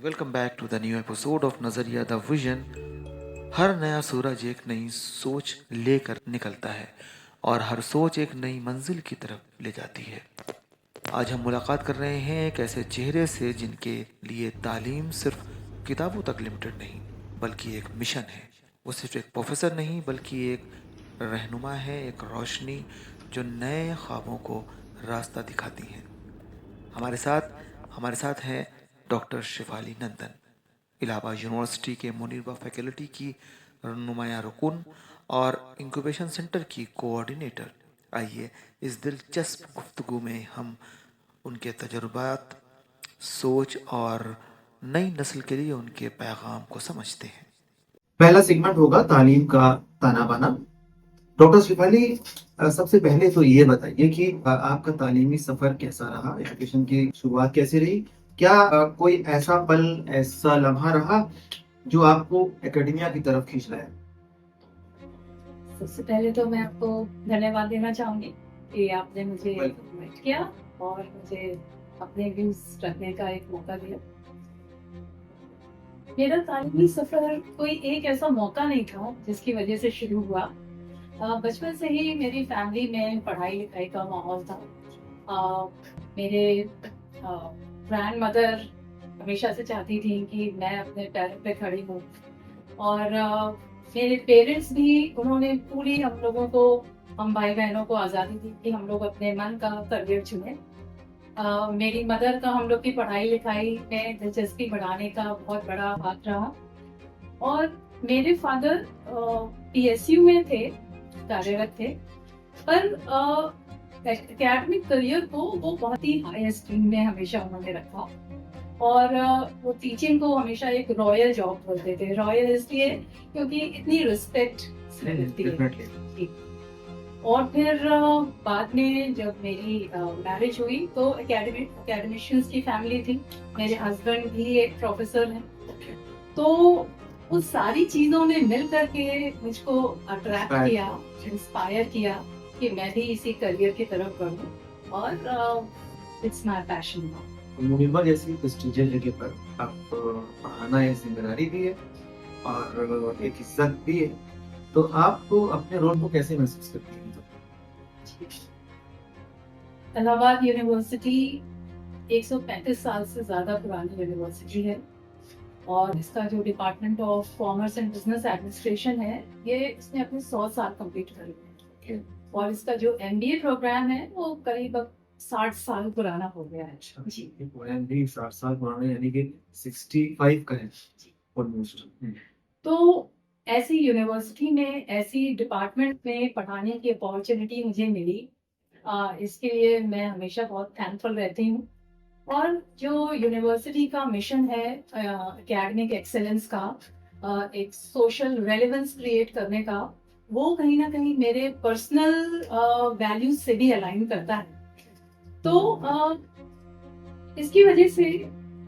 Welcome back to the new episode of Nazariya the vision. हर नया सूरज एक नई सोच लेकर निकलता है और हर सोच एक नई मंजिल की तरफ ले जाती है। आज हम मुलाकात कर रहे हैं एक ऐसे चेहरे से जिनके लिए तालीम सिर्फ किताबों तक लिमिटेड नहीं बल्कि एक मिशन है। वो सिर्फ एक प्रोफेसर नहीं बल्कि एक रहनुमा है, एक रोशनी जो नए ख्वाबों को रास्ता दिखाती है। हमारे साथ हमारे साथ हैं डॉक्टर शिफाली नंदन, इलाहाबाद यूनिवर्सिटी के मुनीरबा फैकल्टी की नुमाया रुकन और इंक्यूबेशन सेंटर की कोऑर्डिनेटर। आइए इस दिलचस्प गुफ्तगू में हम उनके तजुर्बात, सोच और नई नस्ल के लिए उनके पैगाम को समझते हैं। पहला सेगमेंट होगा तालीम का ताना बाना। डॉक्टर शिफाली, सबसे पहले तो ये बताइए कि आपका तालीमी सफर कैसा रहा? एजुकेशन की शुरुआत कैसे रही? क्या कोई ऐसा पल, ऐसा लम्हा रहा जो आपको एकेडमिया की तरफ खींच लाया? सबसे पहले तो मैं आपको धन्यवाद देना चाहूँगी कि आपने मुझे वेलकम। इनवाइट किया और मुझे अपने व्यूज़ रखने का एक मौका दिया। मेरा तालीमी सफ़र कोई एक ऐसा मौका नहीं था जिसकी वजह से शुरू हुआ। बचपन से ही मेरी फैमिली में पढ़ाई-लिखाई का माहौल था। अ, मेरे ग्रैंडमदर हमेशा से चाहती थी कि मैं अपने पैरों पे खड़ी हूँ और मेरे पेरेंट्स भी, उन्होंने पूरी हम लोगों को, हम भाई-बहनों को आज़ादी दी कि हम लोग अपने मन का करियर चुनें। मेरी मदर का हम लोग की पढ़ाई-लिखाई में दिलचस्पी बढ़ाने का बहुत बड़ा हाथ रहा और मेरे फादर पीएसयू में थे, कार्यरत थे, पर एकेडमिक करियर को वो बहुत ही हाई स्ट्रीम में हमेशा उन्होंने रखा और वो टीचिंग को हमेशा एक रॉयल जॉब बोलते थे। रॉयल इसलिए क्योंकि इतनी रिस्पेक्ट मिलती है। डेफिनेटली। जी। और फिर बाद में जब मेरी मैरिज हुई तो एकेडमिशियंस की फैमिली थी। मेरे हस्बैंड भी एक प्रोफेसर हैं। तो उस सारी चीज़ों ने मिल करके मुझको अट्रैक्ट किया, इंस्पायर किया कि मैं भी इसी करियर की तरफ बढ़ूं और it's my passion now. Muniba जैसी प्रेस्टीजियस जगह पर आप पढ़ाना एक जिम्मेदारी भी है और एक इज्जत भी है। तो आपको अपने रोल को कैसे महसूस करती हैं? इलाहाबाद यूनिवर्सिटी 135 साल से ज़्यादा पुरानी यूनिवर्सिटी है और इसका जो department of commerce and business administration है, ये इसने अपने 100 साल कंप्लीट कर लिए हैं और इसका जो एमबीए प्रोग्राम है वो करीब अब 60 साल पुराना हो गया है। अच्छा, जी। ये पोएम भी 60 साल पुराने यानी कि 65 का है ऑलमोस्ट। तो ऐसी यूनिवर्सिटी में, ऐसी डिपार्टमेंट में पढ़ाने की अपॉर्चुनिटी मुझे मिली। इसके लिए मैं हमेशा बहुत थैंकफुल रहती हूँ और जो यूनिवर्सिटी का मिशन है एकेडमिक एक्सेलेंस का, एक सोशल रेलेवेंस क्रिएट करने का, वो कहीं ना कहीं मेरे पर्सनल वैल्यूज से भी अलाइन करता है। तो इसकी वजह से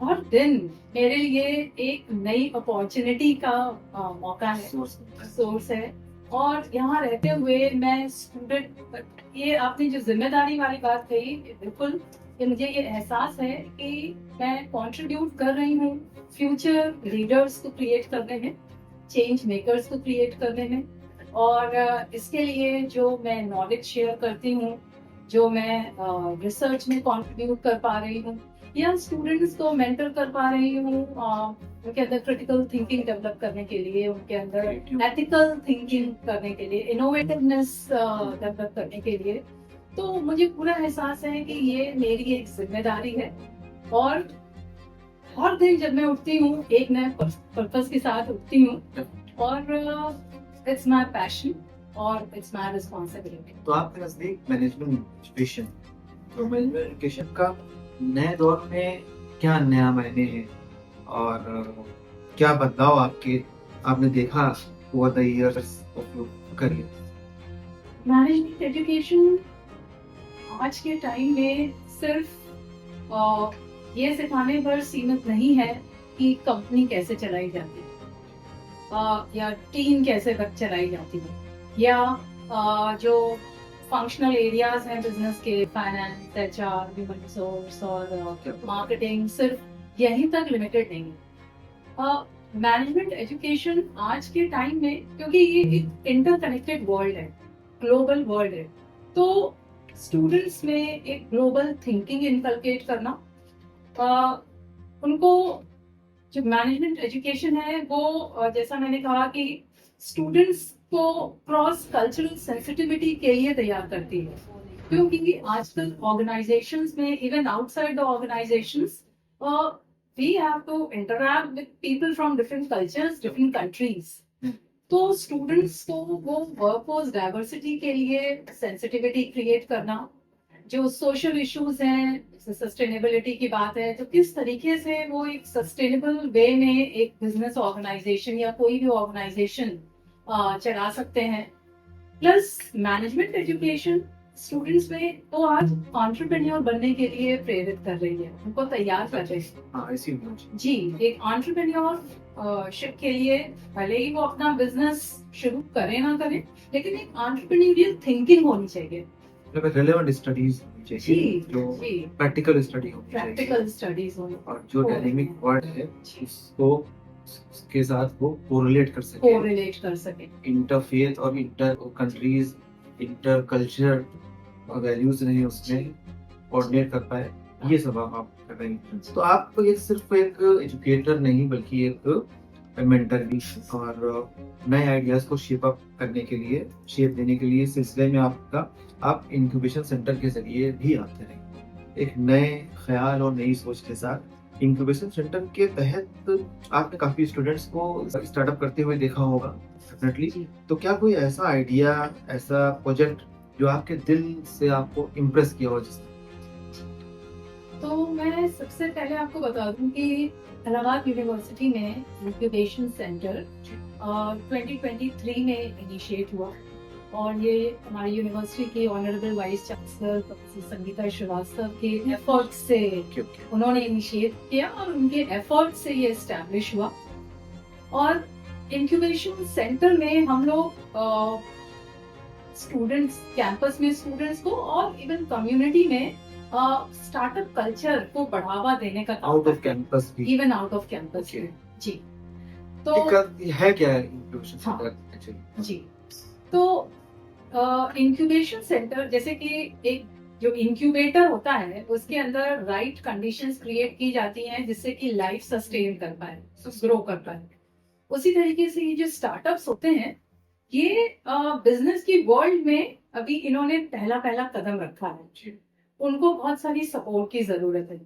हर दिन मेरे लिए एक नई अपॉर्चुनिटी का मौका है, सोर्स है। और यहाँ रहते हुए मैं स्टूडेंट, ये आपने जो जिम्मेदारी वाली बात कही, बिल्कुल, कि मुझे ये एहसास है कि मैं कंट्रीब्यूट कर रही हूँ फ्यूचर लीडर्स को क्रिएट करने में, चेंज मेकर्स को क्रिएट करने में। और इसके लिए जो मैं नॉलेज शेयर करती हूँ, जो मैं रिसर्च में कंट्रीब्यूट कर पा रही हूँ या स्टूडेंट्स को मेंटर कर पा रही हूँ, उनके अंदर क्रिटिकल थिंकिंग डेवलप करने के लिए, उनके अंदर एथिकल थिंकिंग करने के लिए, इनोवेटिवनेस डेवलप करने के लिए, तो मुझे पूरा एहसास है कि ये मेरी एक जिम्मेदारी है। और हर दिन जब मैं उठती हूँ एक नए पर्पस के साथ उठती हूँ और इट्स माय पैशन और इट्स माय रिस्पॉन्सिबिलिटी। तो आपके नजदीक मैनेजमेंट एजुकेशन, तो मैनेजमेंट एजुकेशन का नए दौर में क्या नया मायने है और क्या बदलाव आपने देखा over the years of your career? Management education आज के टाइम में सिर्फ ये सिखाने पर सीमित नहीं है कि कंपनी कैसे चलाई जाती है या टीम कैसे चलाई जाती है या जो फंक्शनल एरियाज हैं बिजनेस के, फाइनेंस, एचआर, ह्यूमन रिसोर्स और मार्केटिंग, सिर्फ यहीं तक लिमिटेड नहीं है। मैनेजमेंट एजुकेशन आज के टाइम में, क्योंकि ये एक इंटरकनेक्टेड वर्ल्ड है, ग्लोबल वर्ल्ड है, तो स्टूडेंट्स में एक ग्लोबल थिंकिंग इनकलकेट करना, उनको जो मैनेजमेंट एजुकेशन है वो जैसा मैंने कहा कि स्टूडेंट्स को क्रॉस कल्चरल सेंसिटिविटी के लिए तैयार करती है, क्योंकि आजकल ऑर्गेनाइजेशंस में, even outside the organisations, we have to interact with people from different cultures, different countries. तो स्टूडेंट्स को वो वर्कफोर्स डाइवर्सिटी के लिए सेंसिटिविटी क्रिएट करना, जो सोशल इश्यूज हैं, सस्टेनेबिलिटी की बात है, तो किस तरीके से वो एक सस्टेनेबल वे में एक बिजनेस ऑर्गेनाइजेशन या कोई भी ऑर्गेनाइजेशन चला सकते हैं। प्लस मैनेजमेंट एजुकेशन स्टूडेंट्स में तो आज एंटरप्रेन्योर बनने के लिए प्रेरित कर रही है, उनको तैयार कर रही है। हाँ, ऐसी होना चाहिए। जी, एक एंटरप्रेन्योर शिप के लिए भले ही वो अपना बिजनेस शुरू करें ना करें, लेकिन एक एंटरप्रेन्योरियल थिंकिंग होनी चाहिए। मतलब रेलेवेंट स्टडीज होनी चाहिए, जी, जो जी, प्रैक्टिकल स्टडी होनी चाहिए, प्रैक्टिकल स्टडीज होनी, और जो डायनेमिक वर्ड है उसको उसके साथ वो कोरिलेट कर सके, कोरिलेट कर सके। इंटरफेथ और inter countries, inter culture values नहीं उसमें कोऑर्डिनेट कर पाए, ये सब आप कर रहे हैं। तो आप ये सिर्फ एक एजुकेटर नहीं बल्कि एक मेंटर भी, और नए आइडियाज को शेप अप करने के लिए, शेप देने के लिए सिलसिले में आप इंक्यूबेशन सेंटर के जरिए भी आते रहे, एक नए ख्याल और नई सोच के साथ। इंक्यूबेशन सेंटर के तहत आपने काफी स्टूडेंट्स को स्टार्टअप करते हुए देखा होगा डेफिनेटली, तो क्या कोई ऐसा आइडिया, ऐसा प्रोजेक्ट जो आपके दिल से आपको इम्प्रेस किया हो? तो मैं सबसे पहले आपको बता दूं कि इलाहाबाद यूनिवर्सिटी में इंक्यूबेशन सेंटर 2023 में इनिशिएट हुआ, और ये हमारी यूनिवर्सिटी की honourable vice chancellor professor Sangeeta Srivastava के एफर्ट से उन्होंने इनिशिएट किया, और उनके एफर्ट से ये एस्टैब्लिश हुआ। और इंक्यूबेशन सेंटर में हम लोग स्टूडेंट्स, कैंपस में स्टूडेंट्स को और इवन कम्युनिटी में स्टार्टअप कल्चर को बढ़ावा देने का काम आउट ऑफ कैंपस भी, even out off campus Okay. जी। तो है क्या इंक्यूबेशन हाँ। Centre actually? जी, तो इंक्यूबेशन सेंटर जैसे कि एक जो इंक्यूबेटर होता है उसके अंदर राइट कंडीशंस क्रिएट की जाती हैं जिससे कि लाइफ सस्टेन कर पाए, ग्रो कर पाए। उसी तरीके से ये जो स्टार्टअप्स होते हैं, ये बिजनेस की वर्ल्ड में अभी इन्होंने पहला कदम रखा है, उनको बहुत सारी सपोर्ट की जरूरत है।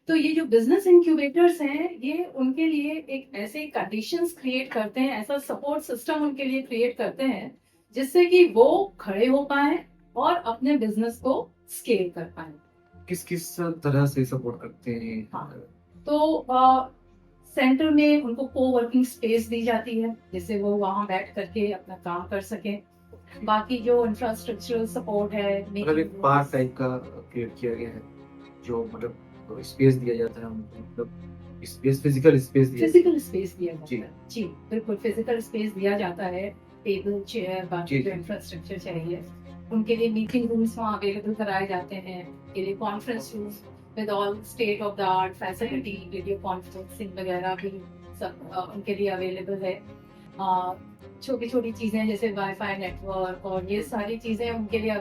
तो ये जो बिजनेस इंक्यूबेटर्स हैं, ये उनके लिए एक ऐसे कंडीशंस क्रिएट करते हैं, ऐसा सपोर्ट सिस्टम उनके लिए क्रिएट करते हैं जिससे कि वो खड़े हो पाए और अपने बिजनेस को स्केल कर पाए। किस तरह से सपोर्ट करते हैं? हाँ। तो सेंटर में उनको कोवर्किंग स्पेस दी जाती है जिससे वो वहां बैठ करके अपना काम कर सकें। बाकी जो इंफ्रास्ट्रक्चरल सपोर्ट है, मतलब एक पार्क टाइप का क्रिएट किया गया है, जो मतलब स्पेस दिया जाता है उनको, मतलब स्पेस, फिजिकल स्पेस दिया जाता है। जी, बिल्कुल फिजिकल स्पेस दिया जाता है, टेबल, चेयर, बाकी जो इंफ्रास्ट्रक्चर चाहिए उनके लिए मीटिंग रूम्स वहाँ अवेलेबल कराए जाते हैं, के लिए conference rooms with all state of the art facility, video conferencing वगैरह भी सब उनके लिए अवेलेबल है। छोटी छोटी चीजें जैसे वाईफाई नेटवर्क और ये सारी चीजें उनके लिए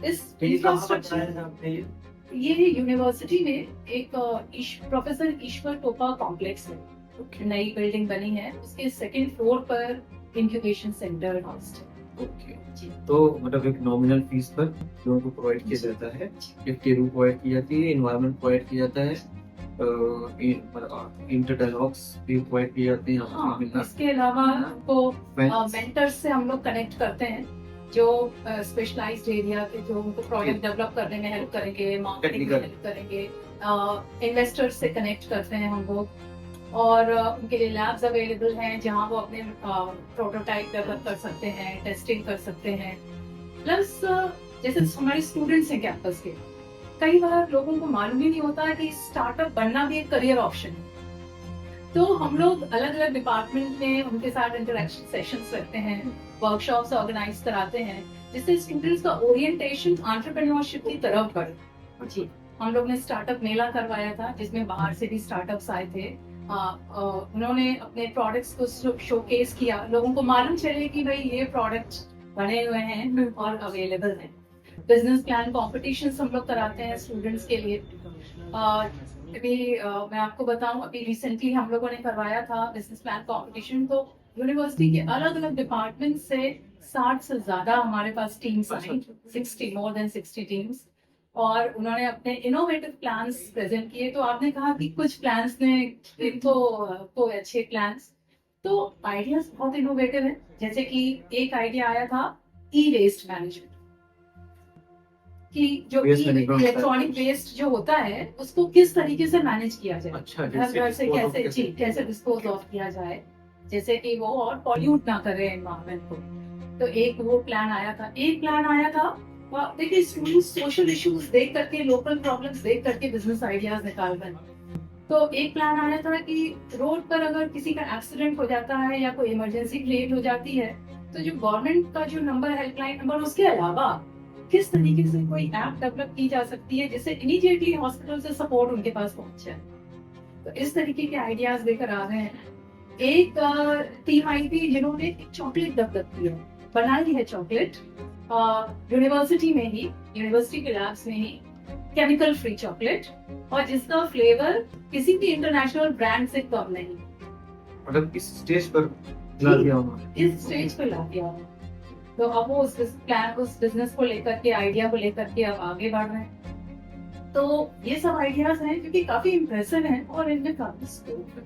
इस इंफ्रास्ट्रक्चर, ये यूनिवर्सिटी में एक प्रोफेसर ईश्वर टोपा कॉम्प्लेक्स है, नई बिल्डिंग बनी है, उसके सेकंड फ्लोर पर इंक्यूबेशन सेंटर हाउस है। तो मतलब एक नॉमिनल फीस पर लोगों को प्रोवाइड किया जाता है, एक टेबल प्रोवाइड की जाती है, एनवायरनमेंट प्रोवाइड किया जाता है, इंटर डायलॉग्स भी प्रोवाइड किए जाते हैं। हाँ, इसके अलावा को मेंटर्स से हम लोग कनेक्ट करते हैं जो स्पेशलाइज्ड एरिया के, जो उनको प्रोजेक्ट डेवलप करने में हेल्प करेंगे, मार्केटिंग में हेल्प करेंगे, इन्वेस्टर्स से कनेक्ट करते हैं हम लोग, और उनके लिए लैब्स अवेलेबल हैं जहां वो अपने प्रोटोटाइप डेवलप कर सकते हैं, टेस्टिंग कर सकते हैं। प्लस जैसे हमारे स्टूडेंट्स हैं कैंपस के, कई बार लोगों को मालूम ही नहीं होता कि स्टार्टअप बनना भी एक करियर ऑप्शन है, तो हम लोग अलग अलग डिपार्टमेंट में उनके साथ इंटरेक्शन सेशंस रखते हैं, वर्कशॉप्स ऑर्गेनाइज कराते हैं जिससे स्टूडेंट्स का ओरिएंटेशन एंटरप्रेन्योरशिप की तरफ बढ़े। जी, हम लोग ने स्टार्टअप मेला करवाया था जिसमें बाहर से भी स्टार्टअप्स आए थे, उन्होंने अपने प्रोडक्ट्स को शोकेस किया, लोगों को मालूम चले कि भाई ये प्रोडक्ट बने हुए हैं और अवेलेबल हैं। बिजनेस प्लान कॉम्पिटिशन्स हम लोग कराते हैं स्टूडेंट्स के लिए। मैं आपको बताऊं, अभी रिसेंटली हम लोगों ने करवाया था बिजनेस प्लान कंपटीशन। तो यूनिवर्सिटी के अलग अलग डिपार्टमेंट से 60 से ज्यादा हमारे पास टीम्स आई, 60 मोर देन 60 टीम्स, और उन्होंने अपने इनोवेटिव प्लान्स प्रेजेंट किए। तो आपने कहा कि कुछ प्लान्स ने इनको अच्छे प्लान्स, तो आइडियाज बहुत इनोवेटिव है। जैसे कि एक आइडिया आया था ई वेस्ट मैनेजमेंट, कि जो इलेक्ट्रॉनिक वेस्ट जो होता है उसको किस तरीके से मैनेज किया जाए, अच्छा, घर घर से कैसे डिस्पोज ऑफ किया जाए, जैसे कि वो और पॉल्यूट ना करे एनवायरनमेंट को। तो एक वो प्लान आया था। एक प्लान आया था, देखिए स्टूडेंट्स सोशल इश्यूज देख करके, लोकल प्रॉब्लम्स देख करके बिजनेस आइडियाज निकाल रहे हैं। तो एक प्लान आया था कि रोड पर अगर किसी का एक्सीडेंट हो जाता है या कोई इमरजेंसी क्रिएट हो जाती है, तो जो गवर्नमेंट का जो नंबर, हेल्पलाइन नंबर, उसके अलावा किस तरीके से कोई ऐप डेवलप की जा सकती है जिससे इमीडिएटली हॉस्पिटल से सपोर्ट उनके पास पहुंचे। तो इस तरीके के आइडियाज लेकर आ रहे हैं। एक टीम आई थी जिन्होंने एक चॉकलेट डेवलप किया, बनाई है चॉकलेट यूनिवर्सिटी में ही, यूनिवर्सिटी के लैब्स में ही, केमिकल फ्री चॉकलेट, और जिसका फ्लेवर किसी भी इंटरनेशनल ब्रांड से कम नहीं। मतलब इस स्टेज पर ला दिया उन्होंने। इस स्टेज पर ला दिया। तो अब वो उस प्लान, उस बिजनेस को लेकर के, आइडिया को लेकर के अब आगे बढ़ रहे हैं। तो ये सब आइडियाज हैं जो कि काफी इम्प्रेसिव हैं और इनमें काफी स्कोप है।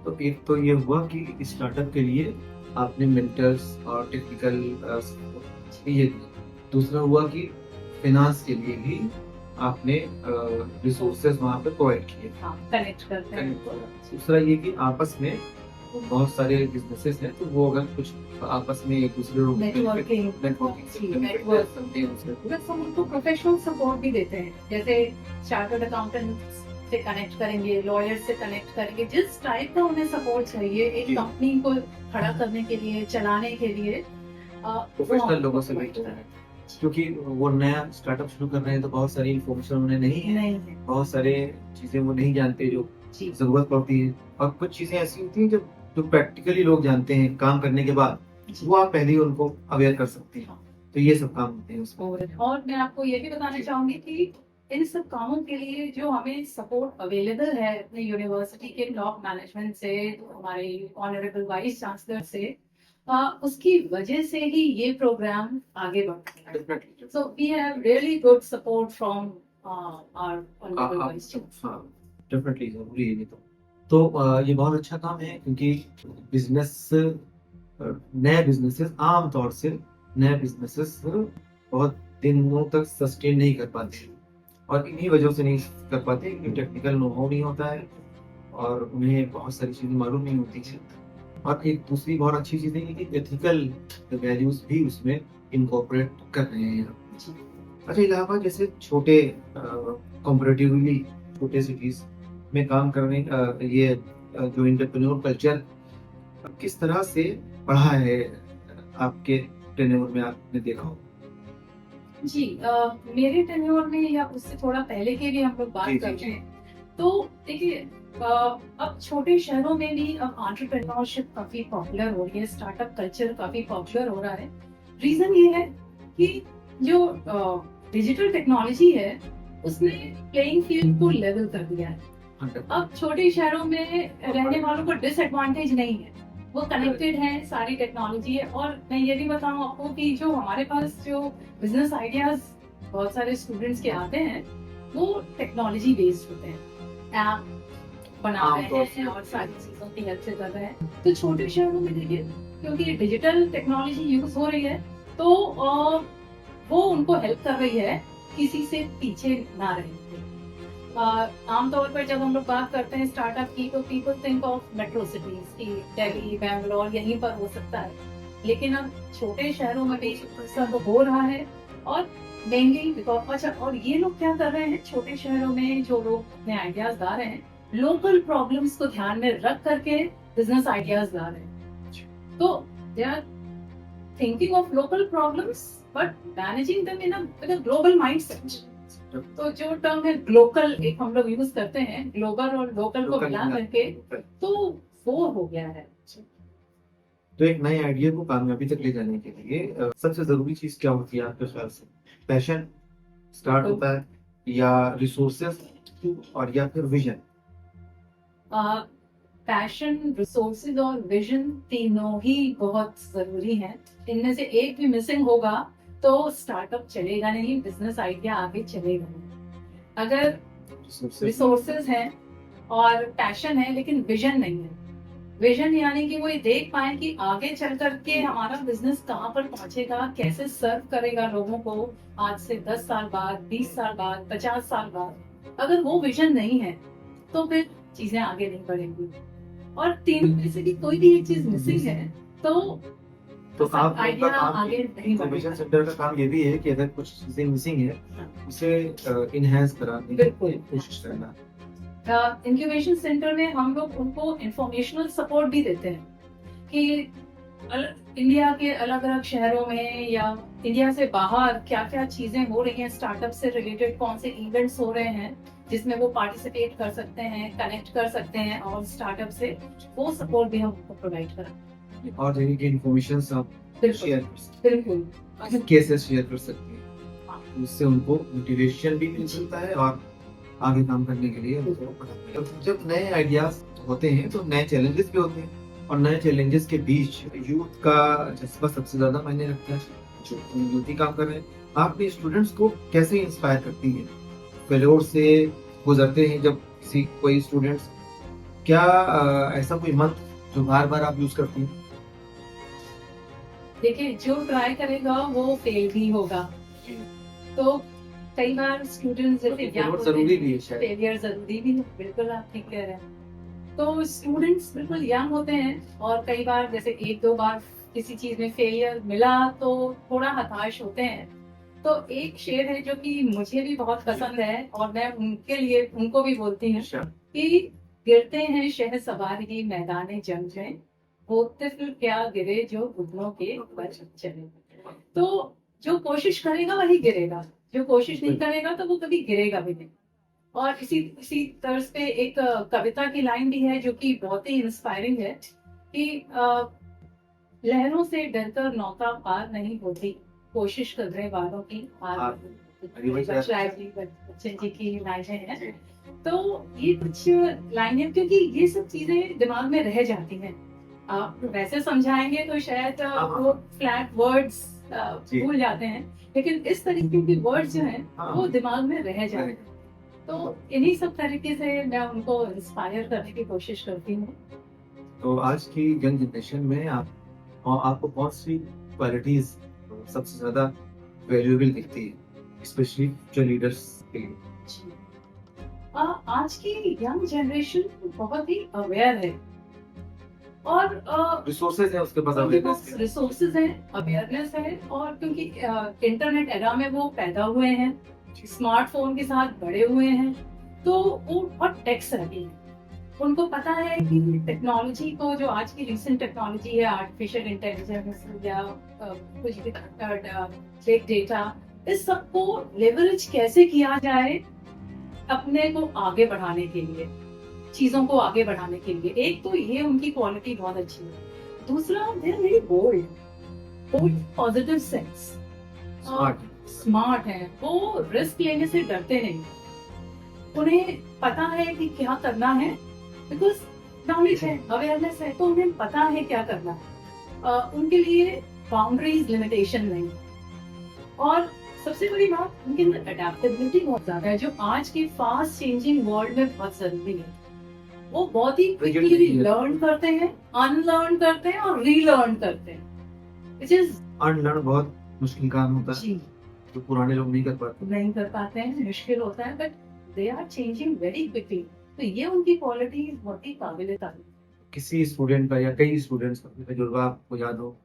तो एक तो ये हुआ कि स्टार्टअप के लिए आपने मेंटर्स और टेक्निकल ये दिए। दूसरा हुआ कि फाइनेंस के लिए भी आपने रिसोर्सेज वहाँ पे प्रोवाइड किए। कनेक्ट करते हैं। दूसरा ये कि आपस में बहुत सारे बिजनेसेस हैं, तो वो अगर कुछ आपस में एक दूसरे को नेटवर्किंग उनको प्रोफेशनल सपोर्ट भी देते हैं। जैसे चार्टर्ड अकाउंटेंट से कनेक्ट करेंगे, लॉयर से कनेक्ट करेंगे, जिस टाइप का उन्हें सपोर्ट चाहिए एक कंपनी को खड़ा करने के लिए, चलाने के लिए, प्रोफेशनल लोगों से मिलते हैं। क्योंकि वो नया स्टार्टअप शुरू कर रहे हैं तो बहुत सारी इन्फॉर्मेशन उन्हें नहीं है, बहुत सारे चीजें वो नहीं जानते जो जरूरत पड़ती है, और कुछ चीजें ऐसी होती हैं जो प्रैक्टिकली लोग जानते हैं काम करने के बाद, वो आप पहले ही उनको अवेयर कर सकते हैं। तो ये सब काम होते हैं उसमें। और मैं आपको ये भी बताना चाहूंगी कि इन सब कामों के लिए जो हमें सपोर्ट अवेलेबल है अपने यूनिवर्सिटी के टॉप मैनेजमेंट से, हमारे ऑनरेबल वाइस चांसलर से, उसकी वजह से ही ये प्रोग्राम आगे बढ़ता है। So we have really good support from our honourable vice chancellor. Definitely जरूरी है ये तो ये बहुत अच्छा काम है, क्योंकि बिजनेस, नए बिजनेसेस आमतौर से नए बिजनेसेस बहुत दिनों तक सस्टेन नहीं कर पाते, और इन्हीं वजहों से नहीं कर पाते क्योंकि टेक्निकल नो-हाउ नहीं होता है और उन्हें बहुत सारी चीजें मालूम नहीं होती है। और एक दूसरी बहुत अच्छी चीज है कि एथिकल वैल्यूज भी उसमें इनकॉर्पोरेट कर रहे हैं। अच्छा, इलाहाबाद जैसे छोटे कंपैरेटिवली छोटे सिटीज में काम करने ये जो एंटरप्रेन्योर कल्चर किस तरह से बढ़ा है आपके टेन्योर में, आपने देखा हो? जी, मेरे टेन्योर में या उससे थोड़ा पहले के भी हम लोग बात करते हैं तो देखिए, अब छोटे शहरों में भी अब एंटरप्रेन्योरशिप काफी पॉपुलर हो रही है, स्टार्टअप कल्चर काफी पॉपुलर हो रहा है। रीजन ये है कि जो डिजिटल टेक्नोलॉजी है उसने प्लेइंग फील्ड को लेवल कर दिया है। अब छोटे शहरों में रहने वालों को डिसएडवांटेज नहीं है, वो कनेक्टेड है, सारी टेक्नोलॉजी है। और मैं ये भी बताऊं आपको कि जो हमारे पास जो बिजनेस आइडियाज बहुत सारे स्टूडेंट्स के आते हैं वो टेक्नोलॉजी बेस्ड होते हैं, ऐप बना रहे हैं और सारी चीजों की हेल्प से कर रहे हैं। तो छोटे शहरों में देखिए, क्योंकि डिजिटल टेक्नोलॉजी यूज हो रही है तो वो उनको हेल्प कर रही है, किसी से पीछे ना रहे। आमतौर पर जब हम लोग बात करते हैं स्टार्टअप की तो people think of metro cities की, दिल्ली, बैंगलोर, यहीं पर हो सकता है, लेकिन अब छोटे शहरों में भी सब हो रहा है। और मेनली बिकॉज, अच्छा, और ये लोग क्या कर रहे हैं छोटे शहरों में, जो लोग अपने आइडियाज ला रहे हैं, लोकल प्रॉब्लम्स को ध्यान में रख करके बिजनेस आइडियाज ला रहे हैं। तो they are thinking of local problems but managing them in a global mindset. तो जो टर्म है ग्लोकल, एक हम लोग यूज करते हैं, ग्लोबल और लोकल को लोकल मिला करके, तो वो हो गया है। तो एक नए आइडिया को कामयाबी तक ले जाने के लिए सबसे जरूरी चीज क्या होती है आपके ख्याल से? पैशन स्टार्ट बिल्कुल। होता है, या रिसोर्सेस, और या फिर विजन? पैशन, रिसोर्सेज और विजन तीनों ही बहुत जरूरी हैं। इनमें से एक भी मिसिंग होगा तो स्टार्टअप चलेगा नहीं, बिजनेस आइडिया आगे चलेगा नहीं। अगर रिसोर्सेज हैं और पैशन है लेकिन विजन नहीं है, विजन यानी कि वो ये देख पाए कि आगे चल करके हमारा बिजनेस कहाँ पर पहुंचेगा, कैसे सर्व करेगा लोगों को आज से 10 साल बाद, 20 साल बाद, 50 साल बाद, अगर वो विजन नहीं है तो फिर चीजें आगे नहीं बढ़ेंगी। और तीनों में से भी कोई भी एक चीज मिसिंग है तो आप आइडिया आगे नहीं इंफॉर्मेशन बढ़ेगा। सेंटर का काम ये भी है कि अगर कुछ चीजें मिसिंग है उसे इनहेंस कराने की बिल्कुल। कोशिश करना। इंक्यूबेशन सेंटर में हम लोग उनको इंफॉर्मेशनल सपोर्ट भी देते हैं कि इंडिया के अलग अलग शहरों में या इंडिया से बाहर क्या क्या चीजें हो रही हैं, स्टार्टअप से रिलेटेड कौन से इवेंट्स हो रहे हैं जिसमें वो पार्टिसिपेट कर सकते हैं, कनेक्ट कर सकते हैं और स्टार्टअप से, वो सपोर्ट भी हम उनको प्रोवाइड कराते और देने की इन्फॉर्मेशन आप हैं। शेयर कर सकते बिल्कुल हैं, केसेस शेयर कर सकते हैं, उससे उनको मोटिवेशन भी मिल सकता है और आगे काम करने के लिए उनको। जब नए आइडियाज होते हैं तो नए चैलेंजेस भी होते हैं, और नए चैलेंजेस के बीच यूथ का जज्बा सबसे ज्यादा मायने रखता है। जो यूथ ही काम कर रहे हैं, आप अपने स्टूडेंट्स को कैसे इंस्पायर करती हैं? फेल्योर से गुजरते हैं जब कोई स्टूडेंट्स, क्या ऐसा कोई मंत्र जो बार बार आप यूज करती हैं? देखिए, जो ट्राई करेगा वो फेल भी होगा। तो कई बार स्टूडेंट्स जैसे फेल्योर जरूरी भी है शायद। फेलियर जरूरी भी है, बिल्कुल आप ठीक कह रहे हैं। तो स्टूडेंट्स बिल्कुल यंग होते हैं और कई बार जैसे एक दो बार किसी चीज में फेलियर मिला तो थोड़ा हताश होते हैं। तो एक शेर है जो कि मुझे भी बहुत पसंद है और मैं उनके लिए उनको भी बोलती हूँ कि गिरते हैं शहसवार ही मैदान जंग में, होते फिर क्या गिरे जो घुटनों के ऊपर चले। तो जो कोशिश करेगा वही गिरेगा, जो कोशिश नहीं करेगा तो वो कभी गिरेगा भी नहीं। और इसी तर्ज पे एक कविता की लाइन भी है जो कि बहुत ही इंस्पायरिंग है कि लहरों से डरकर नौका पार नहीं होती, कोशिश करने वालों की हार नहीं होती। बच्चन जी की लाइनें हैं। तो ये कुछ लाइनें, क्योंकि ये सब चीजें दिमाग में रह जाती हैं। आप वैसे समझाएंगे तो शायद वो फ्लैट वर्ड्स भूल जाते हैं, लेकिन इस तरीके के वर्ड्स जो हैं वो दिमाग में रह जाते हैं। तो इन्हीं सब तरीके से मैं उनको इंस्पायर करने की कोशिश करती हूँ। तो आज की यंग जनरेशन में आपको कौन सी क्वालिटीज सबसे ज्यादा वैल्यूएबल दिखती है, स्पेशली जो लीडर्स के लिए? आज की यंग जनरेशन बहुत ही अवेयर है और रिसोर्सेज है उसके पास, उनके पास रिसोर्सेज है, अवेयरनेस है, और क्योंकि इंटरनेट एरा में वो पैदा हुए हैं, स्मार्टफोन के साथ बड़े हुए हैं, तो वो बहुत टेक सेवी हैं। उनको पता है कि टेक्नोलॉजी को, जो आज की रिसेंट टेक्नोलॉजी है, आर्टिफिशियल इंटेलिजेंस या कुछ भी बिग डेटा, इस सबको लेवरेज कैसे किया जाए अपने को आगे बढ़ाने के लिए, चीजों को आगे बढ़ाने के लिए। एक तो ये उनकी क्वालिटी बहुत अच्छी है। दूसरा, they are very bold, positive sense, smart है, वो रिस्क लेने से डरते नहीं। उन्हें पता है कि क्या करना है, बिकॉज नॉलेज है, अवेयरनेस है, तो उन्हें पता है क्या करना है। उनके लिए बाउंड्रीज, लिमिटेशन नहीं। और सबसे बड़ी बात, उनके अंदर अडेप्टेबिलिटी बहुत ज्यादा है, जो आज के फास्ट चेंजिंग वर्ल्ड में बहुत जरूरी है। वो बहुत ही क्विकली लर्न करते हैं, अनलर्न करते हैं और रीलर्न करते हैं, विच इज अनलर्न बहुत मुश्किल काम होता है, जो पुराने लोग नहीं कर पाते हैं, मुश्किल होता है, but they are changing very quickly. तो ये उनकी क्वालिटी बहुत ही काबिल तारीफ। किसी स्टूडेंट का या कई स्टूडेंट्स का तजुर्बा आपको याद हो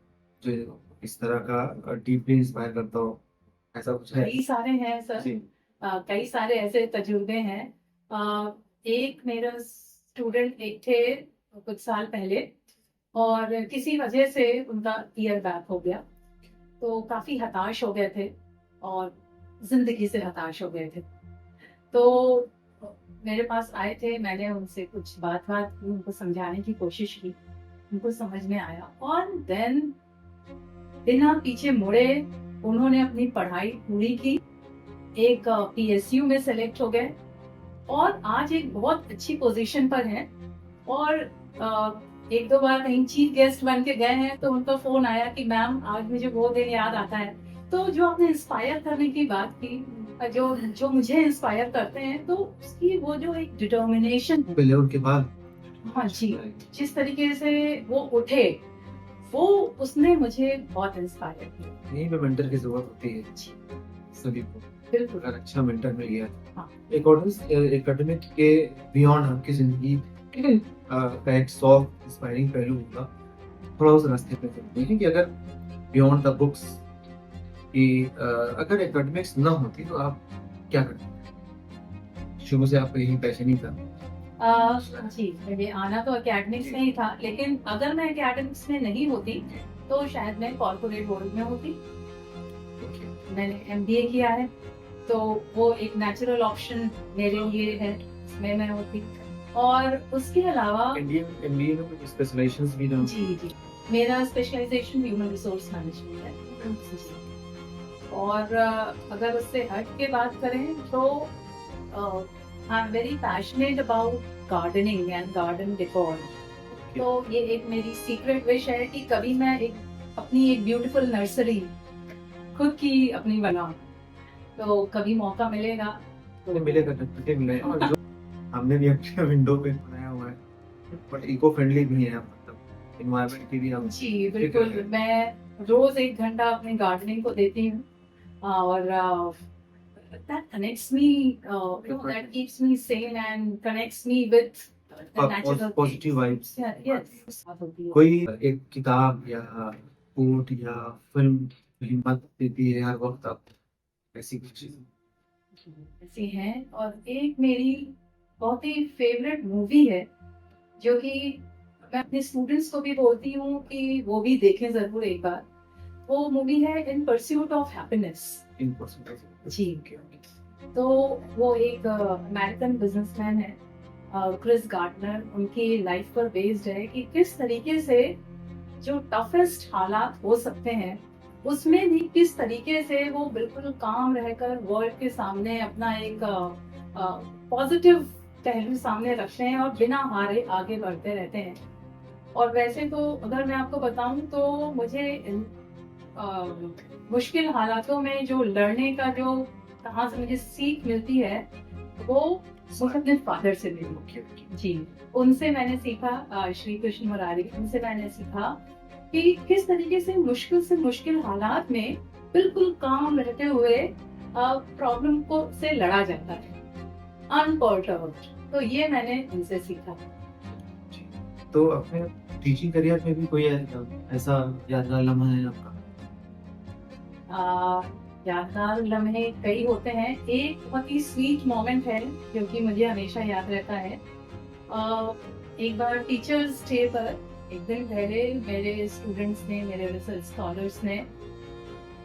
जो इस तरह का डीपली इंस्पायर करता हो, ऐसा कुछ है? कई सारे हैं सर, कई सारे ऐसे तजुर्बे हैं। एक मेरा स्टूडेंट एक थे कुछ साल पहले, और किसी वजह से उनका ईयर बैक हो गया, तो काफी हताश हो गए थे। और जिंदगी से हताश हो गए थे। तो मेरे पास आए थे, मैंने उनसे कुछ बात की, उनको समझाने की कोशिश की, उनको समझ में आया और देन बिना पीछे मुड़े उन्होंने अपनी पढ़ाई पूरी की, एक पीएसयू में सेलेक्ट हो गए और आज एक बहुत अच्छी पोजीशन पर हैं और एक दो बार कहीं चीफ गेस्ट बन के गए हैं तो उनका फोन आया कि मैम आज मुझे वो दिन याद आता है। तो जो आपने इंस्पायर करने की बात की, जो जो मुझे इंस्पायर करते हैं, तो उसकी वो जो एक डिटर्मिनेशन, पहले उनके बाद हाँ जी, जिस तरीके से वो उठे, वो उसने मुझे बहुत इंस्पायर किया। यही पे मेंटर की जरूरत होती है जी, सभी को। बिल्कुल। अगर अच्छा मेंटर मिल गया हाँ। एकेडमिक के बियॉन्ड आपकी जिंदगी का एक सॉफ्ट इंस्पायरिंग पहलू होगा, थोड़ा उस रास्ते पे चलते हैं कि अगर बियॉन्ड द बुक्स कि अगर एकेडमिक्स ना होती तो आप क्या करते? शुरू से आपका यही पैशन ही था? जी, मेरे आना तो एकेडमिक्स में ही था, लेकिन अगर मैं एकेडमिक्स में नहीं होती तो शायद मैं कॉर्पोरेट वर्ल्ड में होती। मैंने एमबीए किया है, तो वो एक नेचुरल ऑप्शन मेरे लिए है, इसमें मैं होती। और उसके अलावा एमबीए में कुछ स्पेशलाइजेशंस भी ना? जी जी, मेरा स्पेशलाइजेशन ह्यूमन रिसोर्स मैनेजमेंट है। और अगर उससे हट के बात करें तो I am very passionate about gardening and garden decor. तो ये एक मेरी सीक्रेट विश है कि कभी मैं अपनी एक ब्यूटीफुल नर्सरी खुद की अपनी बनाऊं, तो कभी मौका मिलेगा तो मिलेगा, डेफिनेटली मिलेगा। और जो हमने भी अपने विंडो पे बनाया हुआ है, बट इको फ्रेंडली भी है, मतलब एनवायरनमेंट की भी हम जी बिल्कुल। मैं रोज 1 घंटा अपनी गार्डनिंग को देती हूँ और that connects me, that keeps me sane and connects me with the natural positive vibes. yes। कोई एक किताब या कोट या फिल्म हिम्मत देती है हर वक्त आप, ऐसी कुछ चीज? ऐसी हैं, और एक मेरी बहुत ही फेवरेट मूवी है जो कि मैं अपने स्टूडेंट्स को भी बोलती हूँ कि वो भी देखें जरूर एक बार। वो मूवी है in pursuit of happiness. In percentage जी। तो वो एक अमेरिकन बिजनेसमैन है, क्रिस गार्डनर, उनकी लाइफ पर बेस्ड है कि किस तरीके से जो टफेस्ट हालात हो सकते हैं उसमें भी किस तरीके से वो बिल्कुल काम रहकर वर्ल्ड के सामने अपना एक पॉजिटिव पहलू सामने रखते हैं और बिना हारे आगे बढ़ते रहते हैं। और वैसे तो अगर मैं आपको बताऊं तो मुझे मुश्किल हालातों में जो लड़ने का जो कहाँ से मुझे सीख मिलती है वो मुझे अपने फादर से मिली। जी, उनसे मैंने सीखा, श्री कृष्ण मुरारी, उनसे मैंने सीखा कि किस तरीके से मुश्किल हालात में बिल्कुल काम रहते हुए प्रॉब्लम को से लड़ा जाता है, अनपर्टर्ब्ड। तो ये मैंने उनसे सीखा। तो अपने टीचिंग करियर में भी कोई ऐसा यादगार लम्हा है आपका? यादगार लम्हे कई होते हैं। एक बहुत ही स्वीट मोमेंट है जो कि मुझे हमेशा याद रहता है। एक बार टीचर्स डे पर एक दिन पहले मेरे स्टूडेंट्स ने, मेरे रिसर्च स्कॉलर्स ने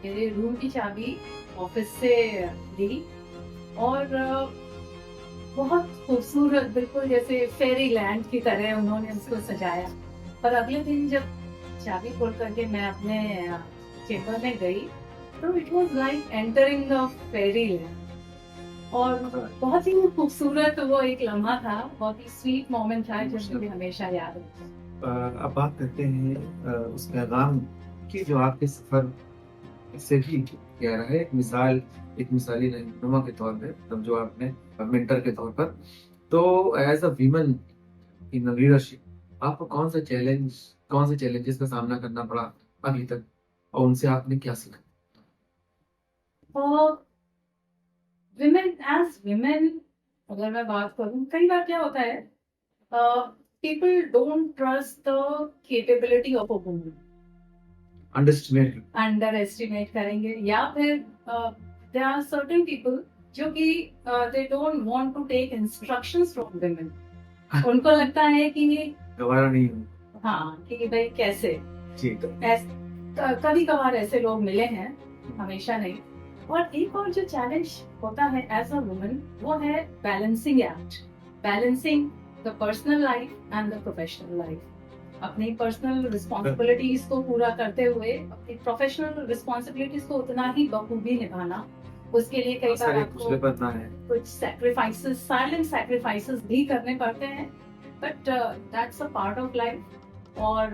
मेरे रूम की चाबी ऑफिस से ली और बहुत खूबसूरत, बिल्कुल जैसे फेरी लैंड की तरह उन्होंने उसको सजाया। पर अगले दिन जब चाबी खोल करके मैं अपने चेम्बर में गई तो it was like entering the fairy land, और बहुत ही खूबसूरत वो एक लम्हा था, बहुत ही स्वीट मोमेंट था जो मुझे हमेशा याद है। अब बात करते हैं उस पैगाम की जो आपके सफर से भी गहरा है, एक मिसाली रहनुमा के तौर पे, तब जो आपने मेंटर के तौर पर, तो as a women in leadership आपको कौन से चैलेंजेस का सामना करना पड़ा अभी तक, और उनसे आपने क्या सीखा? विमेन एज विमेन अगर मैं बात करूं, कई बार क्या होता है, people don't trust the capability of a woman, underestimate करेंगे, या फिर देयर आर सर्टेन पीपल जो कि they don't want to take instructions from women. उनको लगता है कि गवारा नहीं हूँ। हाँ, कि भाई कैसे। ठीक है। कभी कभार ऐसे लोग मिले हैं, हमेशा नहीं। और एक और जो चैलेंज होता है एज अ वुमन, वो है balancing act, balancing the personal life and the professional life. अपनी पर्सनल रिस्पॉन्सिबिलिटीज को पूरा करते हुए अपनी प्रोफेशनल रिस्पॉन्सिबिलिटीज को उतना ही बखूबी निभाना, उसके लिए कई बार आपको कुछ सैक्रिफाइसेस, साइलेंट सैक्रिफाइसेस भी करने पड़ते हैं, but that's a part of life. और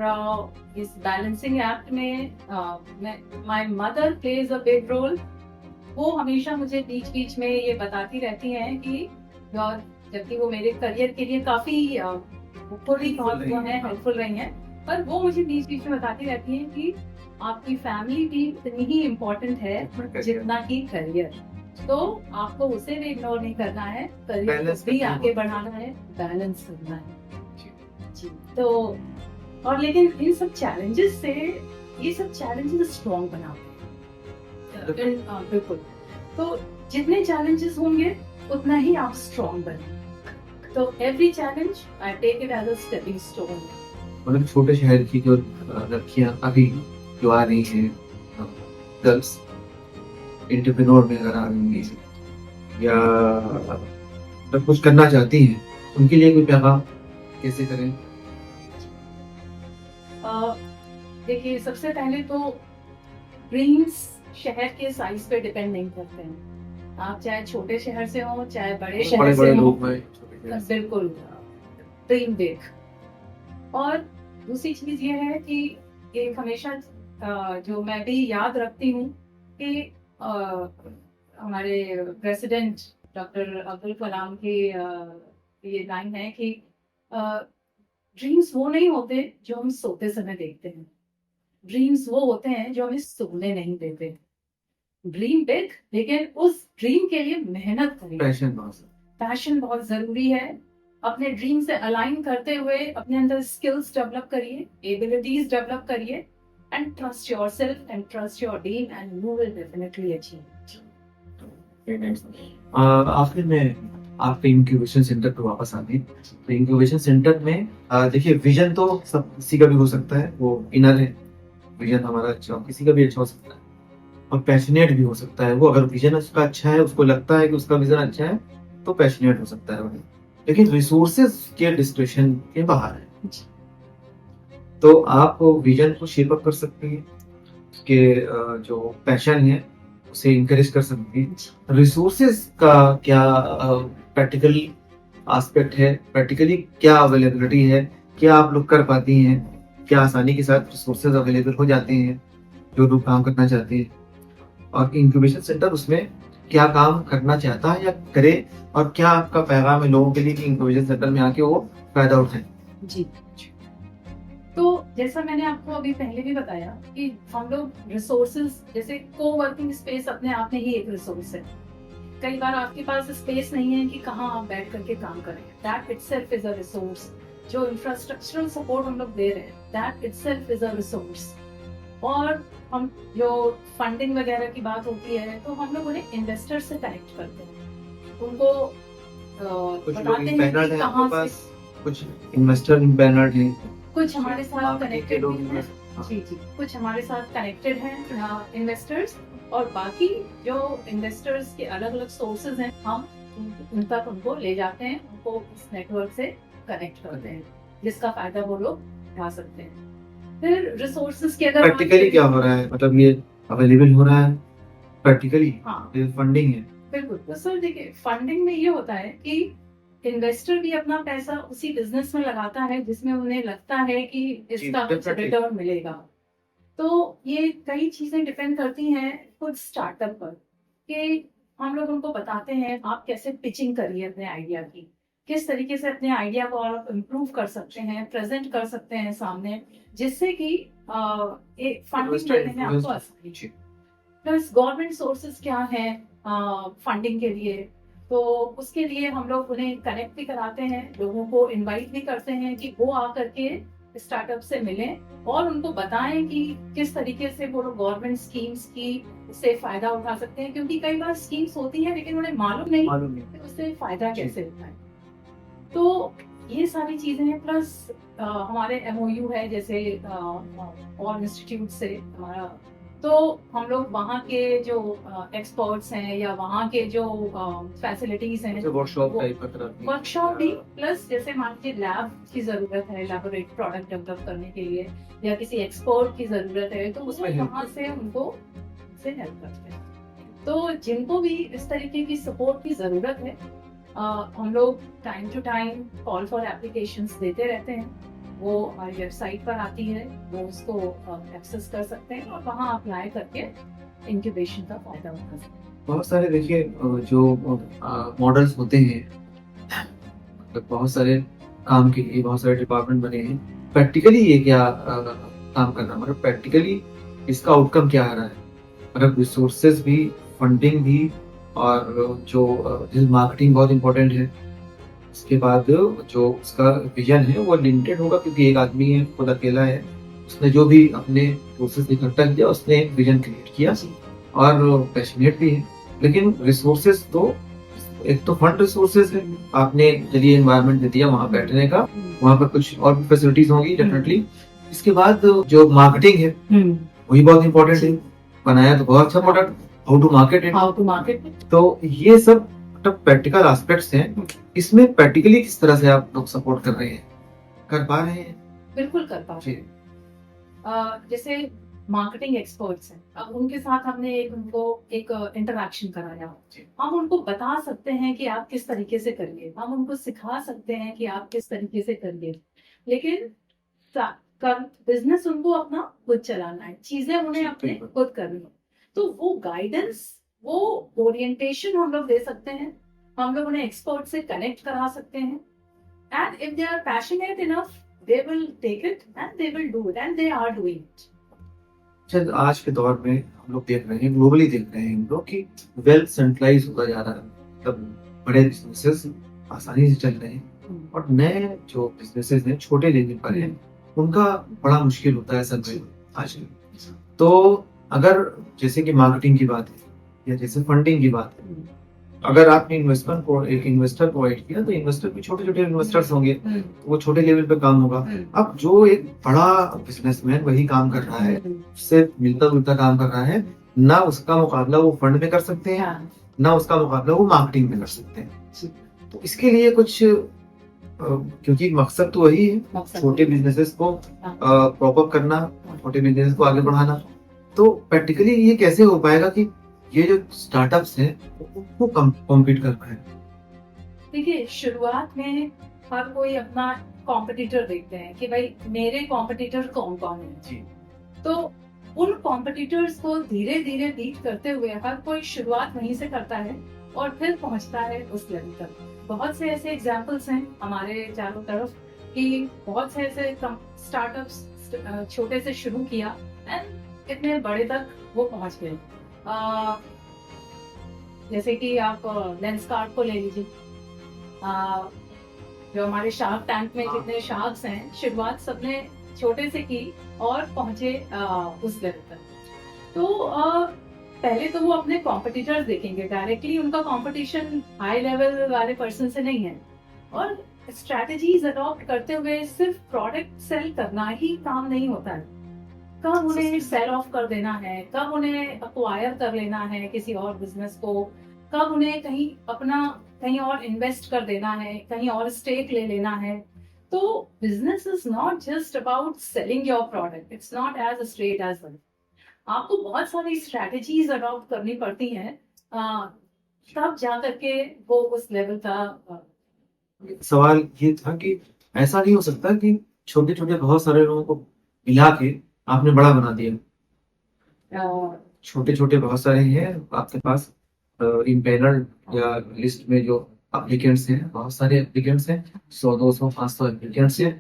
इस बैलेंसिंग एक्ट में my mother plays a big role. वो हमेशा मुझे बीच बीच में ये बताती रहती हैं कि जबकि वो मेरे करियर के लिए काफी थोड़ी बहुत जो है हेल्पफुल रही हैं, पर वो मुझे बीच बीच में बताती रहती हैं कि आपकी फैमिली भी उतनी ही इम्पोर्टेंट है जितना ही करियर। तो आपको उसे भी इग्नोर नहीं करना है, करियर को भी आगे बढ़ाना है, बैलेंस करना है जी। तो और लेकिन इन सब चैलेंजेस से, ये सब चैलेंजेस स्ट्रॉन्ग बनाते हैं। बिल्कुल। तो जितने चैलेंजेस होंगे उतना ही आप स्ट्रॉन्ग बने। तो every challenge I take it as a stepping stone. मतलब छोटे शहर की जो लड़कियां अभी जो आ रही हैं, गर्ल्स एंटरप्रेन्योर में अगर आ रही हैं या मतलब कुछ करना चाहती हैं, उनके लिए कोई पैगाम कैसे करें? देखिए, सबसे पहले तो ड्रीम्स शहर के साइज पे डिपेंड नहीं करते हैं। आप चाहे छोटे शहर से हो, चाहे बड़े शहर से हो, बिल्कुल ड्रीम बिग। और दूसरी चीज ये है कि एक हमेशा जो मैं भी याद रखती हूँ कि हमारे प्रेसिडेंट डॉक्टर अब्दुल कलाम की ये लाइन है कि ड्रीम्स वो नहीं होते जो हम सोते समय देखते हैं, ड्रीम्स वो होते हैं जो हमें सोने नहीं देते। ड्रीम बिग, लेकिन उस ड्रीम के लिए मेहनत करें, पैशन बहुत जरूरी है। अपने ड्रीम से अलाइन करते हुए अपने अंदर स्किल्स डेवलप करिए, एबिलिटीज डेवलप करिए, and trust yourself and trust your dream and you will definitely achieve. आखिर में आपके इंक्यूबेशन सेंटर पे वापस आते हैं। तो इंक्यूबेशन सेंटर में देखिए, विजन तो सब किसी का भी हो सकता है, वो इनर है, विजन हमारा अच्छा किसी का भी अच्छा हो सकता है, और पैशनेट भी हो सकता है। वो अगर विजन उसका अच्छा है, उसको लगता है कि उसका विजन अच्छा है, तो पैशनेट हो सकता है वो। लेकिन रिसोर्सेज के डिस्ट्रेक्शन के बाहर है, तो आप विजन को शेप अप कर सकते हैं, उसके जो पैशन है उसे इंकरेज कर सकते हैं। रिसोर्सेज का क्या प्रैक्टिकल एस्पेक्ट है, प्रैक्टिकली क्या अवेलेबिलिटी है, क्या आप लोग कर पाती हैं, क्या आसानी के साथ रिसोर्सेज अवेलेबल हो जाते हैं जो लोग काम करना चाहते हैं, और इंक्यूबेशन सेंटर उसमें क्या काम करना चाहता है या करे, और क्या आपका पैगाम है लोगों के लिए कि इंक्यूबेशन सेंटर में आके वो फायदा उठाएं? जी, तो जैसा मैंने आपको अभी पहले भी बताया कि हम लोग रिसोर्सेज, जैसे कोवर्किंग स्पेस अपने आप में ही एक रिसोर्स है। कई बार आपके पास स्पेस नहीं है कि कहाँ आप बैठ करके काम करें, that itself is a resource. जो इंफ्रास्ट्रक्चरल सपोर्ट हम लोग दे रहे हैं, that itself is a resource. और हम जो फंडिंग वगैरह की बात होती है, तो हम लोग उन्हें इन्वेस्टर से कनेक्ट करते हैं, उनको बताते हैं कि कहाँ से। कुछ इन्वेस्टर इम्पैनल्ड हैं, कुछ हमारे साथ कनेक्टेड हैं, जी जी, कुछ हमारे साथ कनेक्टेड हैं इन्वेस्टर्स, और बाकी जो इन्वेस्टर्स के अलग अलग सोर्सेज हैं, हम उन तक उनको ले जाते हैं, उनको इस नेटवर्क से कनेक्ट करते हैं, जिसका फायदा वो लोग उठा सकते हैं। फिर रिसोर्सेज की अगर प्रैक्टिकली क्या हो रहा है, मतलब ये अवेलेबल हो रहा है प्रैक्टिकली? हाँ, फंडिंग है, बिल्कुल। तो सर देखिए, फंडिंग में ये होता है कि इन्वेस्टर भी अपना पैसा उसी बिजनेस में लगाता है जिसमें उन्हें लगता है कि इसका कुछ रिटर्न मिलेगा। तो ये कई चीजें डिपेंड करती हैं खुद स्टार्टअप पर, कि हम लोग उनको बताते हैं आप कैसे पिचिंग करिए अपने आइडिया की, किस तरीके से अपने आइडिया को आप इम्प्रूव कर सकते हैं, प्रेजेंट कर सकते हैं सामने, जिससे कि एक फंडिंग मिलने में आपको आसानी। प्लस गवर्नमेंट सोर्सेज क्या है फंडिंग के लिए, तो उसके लिए हम लोग उन्हें कनेक्ट भी कराते हैं, लोगों को इनवाइट भी करते हैं कि वो आकर के स्टार्टअप से मिलें और उनको बताएं कि किस तरीके से वो लोग गवर्नमेंट स्कीम्स की से फायदा उठा सकते हैं, क्योंकि कई बार स्कीम्स होती है लेकिन उन्हें मालूम नहीं कि उससे फायदा कैसे उठाएं। तो ये सारी चीजें हैं। प्लस हमारे MOU है जैसे और इंस्टीट्यूट से हमारा, तो हम लोग वहाँ के जो एक्सपर्ट्स हैं या वहाँ के जो फैसिलिटीज हैं, वर्कशॉप टाइप का कराती हैं। वर्कशॉप भी प्लस जैसे मान लीजिए लैब की जरूरत है, लैबोरेटरी प्रोडक्ट डेवलप करने के लिए, या किसी एक्सपर्ट की जरूरत है, तो उसमें उसमें वहाँ से उनको से हेल्प करते हैं। तो जिनको भी इस तरीके की सपोर्ट की जरूरत है, हम लोग time to time call for applications देते रहते हैं। वो हमारी वेबसाइट पर आती है, वो उसको एक्सेस कर सकते हैं और वहाँ अप्लाई करके इंक्यूबेशन का फायदा उठा सकते हैं। बहुत सारे देखिए जो मॉडल्स होते हैं, मतलब बहुत सारे काम के लिए बहुत सारे डिपार्टमेंट बने हैं। प्रैक्टिकली ये क्या काम करना, मतलब प्रैक्टिकली इसका आउटकम क्या आ रहा है, मतलब रिसोर्सेज भी, फंडिंग भी, और जो मार्केटिंग बहुत इंपॉर्टेंट है। उसके बाद जो उसका विजन है वो लिमिटेड होगा, क्योंकि एक आदमी है, खुद अकेला है, उसने जो भी अपने रिसोर्सेज इकट्ठा किया उसने एक विजन क्रिएट किया और पैशनेट भी है। लेकिन रिसोर्सेज तो, एक तो फंड रिसोर्सेज है, आपने चलिए एनवायरनमेंट दे दिया वहाँ बैठने का, वहाँ पर कुछ और भी फैसिलिटीज होंगी डेफिनेटली। इसके बाद जो मार्केटिंग है वही बहुत इंपॉर्टेंट है, बनाया तो बहुत अच्छा product, how to market it, तो ये सब प्रैक्टिकल एस्पेक्ट्स हैं। इसमें प्रैक्टिकली किस तरह से आप लोग सपोर्ट कर रहे हैं, कर पा रहे हैं? बिल्कुल कर पा रहे हैं। जैसे मार्केटिंग एक्सपर्ट्स हैं, अब उनके साथ हमने उनको एक इंटरेक्शन कराया। हम उनको बता सकते हैं कि आप किस तरीके से करिए, हम उनको सिखा सकते हैं कि आप किस तरीके से करिए, लेकिन बिजनेस उनको अपना खुद चलाना है, चीजें उन्हें अपने खुद करनी है। तो वो गाइडेंस, वो ओरिएंटेशन हम लोग दे सकते हैं, हम लोग उन्हें एक्सपर्ट से कनेक्ट करा सकते हैं, and if they are passionate enough they will take it and they will do it, and they are doing it. शायद आज के दौर में हम लोग देख रहे हैं, ग्लोबली देख रहे हैं हम लोग कि वेल्थ सेंट्रलाइज होता जा रहा है, मतलब बड़े बिजनेसेस आसानी से चल रहे हैं और नए जो बिजनेसेस हैं छोटे लेवल पर हैं, उनका बड़ा मुश्किल होता है सर्वाइव आजकल। तो अगर जैसे कि मार्केटिंग की बात है या जैसे फंडिंग की बात है, अगर आपने इन्वेस्टमेंट को एक इन्वेस्टर प्रोवाइड किया तो इन्वेस्टर भी छोटे छोटे इन्वेस्टर्स होंगे, तो वो छोटे लेवल पे काम होगा। अब जो एक बड़ा बिजनेसमैन वही काम कर रहा है, उससे मिलता जुलता काम कर रहा है, ना उसका मुकाबला वो फंड में कर सकते हैं, ना उसका मुकाबला वो मार्केटिंग में कर सकते हैं। तो इसके लिए कुछ, क्योंकि मकसद तो वही है, छोटे बिजनेसेस को प्रॉप अप करना, छोटे बिजनेस को आगे बढ़ाना। तो प्रैक्टिकली ये कैसे हो पाएगा कि ये जो स्टार्टअप्स हैं वो कॉम्पीट कर पाए? देखिए, शुरुआत में हर कोई अपना कॉम्पिटिटर देखते हैं कि भाई मेरे कॉम्पिटिटर कौन कौन है जी। तो उन कॉम्पिटिटर्स को धीरे धीरे बीट करते हुए हर कोई शुरुआत वहीं से करता है और फिर पहुंचता है उस लेवल तक। बहुत से ऐसे एग्जाम्पल्स हैं हमारे चारों तरफ कि बहुत से ऐसे स्टार्टअप्स छोटे से शुरू किया एंड इतने बड़े तक वो पहुंच गए। जैसे कि आप लेंसकार्ट को ले लीजिए, जो हमारे शार्क टैंक में जितने शार्क्स हैं, शुरुआत सबने छोटे से की और पहुंचे उस लेवल तक। तो पहले तो वो अपने कॉम्पिटिटर्स देखेंगे, डायरेक्टली उनका कंपटीशन हाई लेवल वाले पर्सन से नहीं है, और स्ट्रैटेजीज अडॉप्ट करते हुए सिर्फ प्रोडक्ट सेल करना ही काम नहीं होता है। कब उन्हें सेल ऑफ कर देना है, कब उन्हें अक्वायर कर लेना है किसी और बिजनेस को, कब उन्हें कहीं और इन्वेस्ट कर देना है, कहीं और स्टेक ले लेना है। तो business is not just about selling your product, it's not as straight as that. आपको बहुत सारी स्ट्रैटेजीज अडॉप्ट करनी पड़ती हैं, तब जा करके वो उस लेवल का। सवाल ये था कि ऐसा नहीं हो सकता कि छोटे छोटे बहुत सारे लोगों को मिला के आपने बड़ा बना दिया। छोटे छोटे बहुत सारे हैं आपके पास, इम्पेनल या लिस्ट में जो एप्लीकेंट्स हैं, बहुत सारे एप्लीकेंट्स हैं, 100, 200, 500 एप्लीकेंट्स हैं,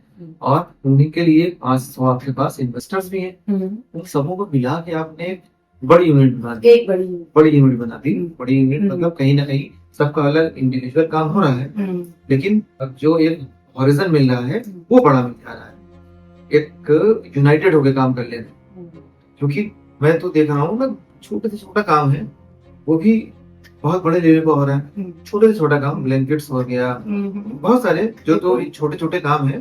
और उन्हीं के लिए 500 आपके पास इन्वेस्टर्स भी हैं। उन सबों को मिला के आपने एक बड़ी यूनिट बना दी, एक बड़ी यूनिट बना दी। बड़ी यूनिट मतलब कहीं ना कहीं सबका अलग इंडिविजुअल काम हो रहा है, लेकिन अब जो एक हॉरिजन मिल रहा है वो बड़ा मिल जा रहा है, एक यूनाइटेड होकर काम कर लेना। क्योंकि मैं तो देख रहा हूँ ना, छोटे से छोटा काम है वो भी बहुत बड़े लेवल पर हो रहा है। छोटे से छोटा काम, ब्लैंकेट्स हो गया, बहुत सारे जो तो छोटे छोटे काम है।